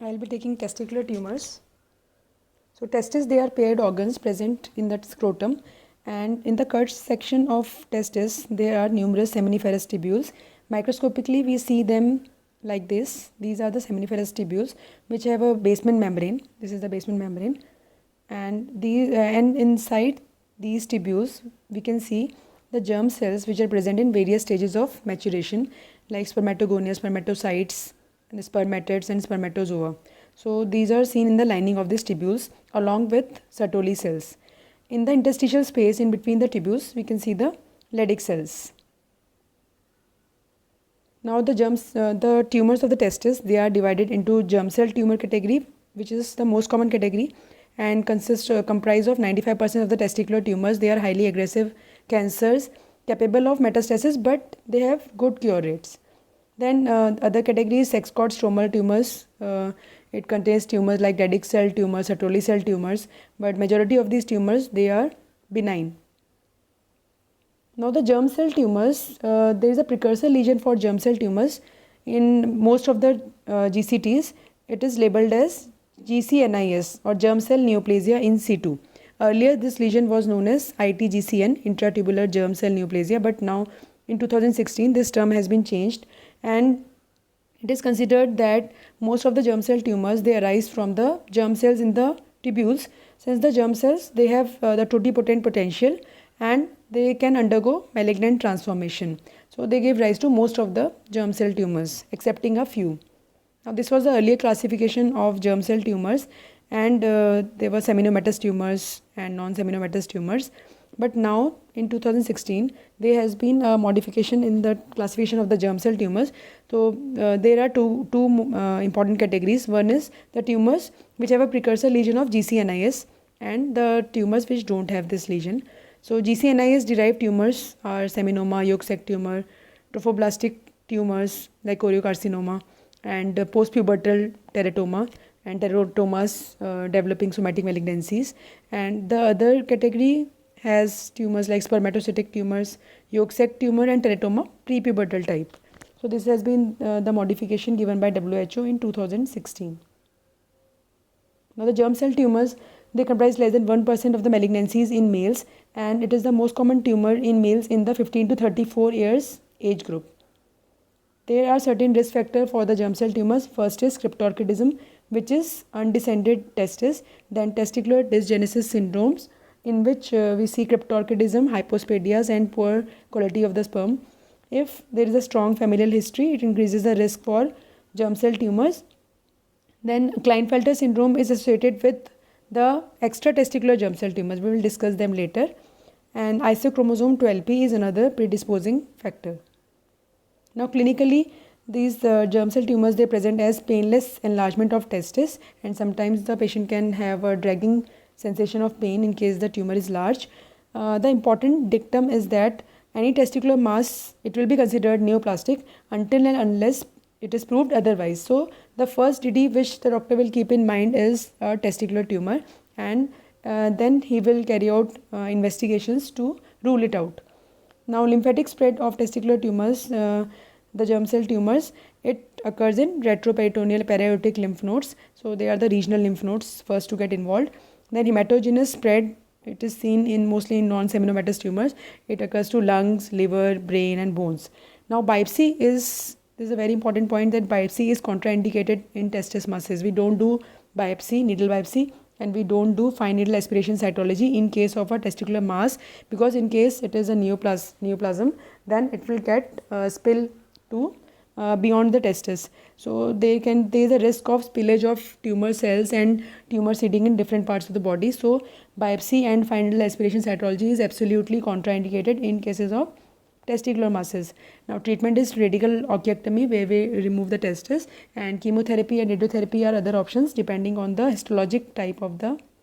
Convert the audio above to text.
I'll be taking testicular tumors. So testes, they are paired organs present in the scrotum, and in the cut section of testis there are numerous seminiferous tubules. Microscopically we see them like this. These are the seminiferous tubules which have a basement membrane. This is the basement membrane, and inside these tubules we can see the germ cells which are present in various stages of maturation, like spermatogonia, spermatocytes, and spermatids and spermatozoa. So these are seen in the lining of these tubules along with Sertoli cells. In the interstitial space in between the tubules we can see the Leydig cells. Now the tumors of the testis, they are divided into germ cell tumor category, which is the most common category, and comprise of 95% of the testicular tumors. They are highly aggressive cancers capable of metastasis, but they have good cure rates. Then other categories, sex cord stromal tumors. It contains tumors like Leydig cell tumors, Sertoli cell tumors, but majority of these tumors, they are benign. Now the germ cell tumors, there is a precursor lesion for germ cell tumors. In most of the GCTs, it is labeled as GCNIS or germ cell neoplasia in situ. Earlier this lesion was known as ITGCN, intratubular germ cell neoplasia, but now in 2016 this term has been changed, and it is considered that most of the germ cell tumors, they arise from the germ cells in the tubules, since the germ cells, they have the totipotent potential and they can undergo malignant transformation. So they give rise to most of the germ cell tumors, excepting a few. Now this was the earlier classification of germ cell tumors, and there were seminomatous tumors and non-seminomatous tumors. But now in 2016 there has been a modification in the classification of the germ cell tumors. So there are two important categories. One is the tumors which have a precursor lesion of GCNIS, and the tumors which don't have this lesion. So GCNIS derived tumors are seminoma, yolk sac tumor, trophoblastic tumors like choriocarcinoma, and postpubertal teratoma, and teratomas developing somatic malignancies. And the other category has tumors like spermatocytic tumors, yolk sac tumor, and teratoma prepubertal type. So this has been the modification given by WHO in 2016. Now the germ cell tumors, they comprise less than 1% of the malignancies in males, and it is the most common tumor in males in the 15 to 34 years age group. There are certain risk factors for the germ cell tumors. First is cryptorchidism, which is undescended testis, then testicular dysgenesis syndromes, in which we see cryptorchidism, hypospadias, and poor quality of the sperm. If there is a strong familial history, it increases the risk for germ cell tumors. Then Klinefelter syndrome is associated with the extratesticular germ cell tumors. We will discuss them later. And isochromosome 12p is another predisposing factor. Now clinically, these germ cell tumors, they present as painless enlargement of testis, and sometimes the patient can have a dragging sensation of pain in case the tumor is large. The important dictum is that any testicular mass, it will be considered neoplastic until and unless it is proved otherwise. So the first DD which the doctor will keep in mind is a testicular tumor, and then he will carry out investigations to rule it out. Now lymphatic spread of testicular tumors, the germ cell tumors, it occurs in retroperitoneal periaortic lymph nodes. So they are the regional lymph nodes first to get involved. Then hematogenous spread, it is seen in mostly in non-seminomatous tumors. It occurs to lungs, liver, brain, and bones. Now biopsy is, this is a very important point, that biopsy is contraindicated in testis masses. We don't do biopsy, needle biopsy, and we don't do fine needle aspiration cytology in case of a testicular mass, because in case it is a neoplasm, then it will get spill to beyond the testis. So there is a risk of spillage of tumor cells and tumor seeding in different parts of the body. So biopsy and fine needle aspiration cytology is absolutely contraindicated in cases of testicular masses. Now treatment is radical osteotomy, where we remove the testis, and chemotherapy and radiotherapy are other options depending on the histologic type of the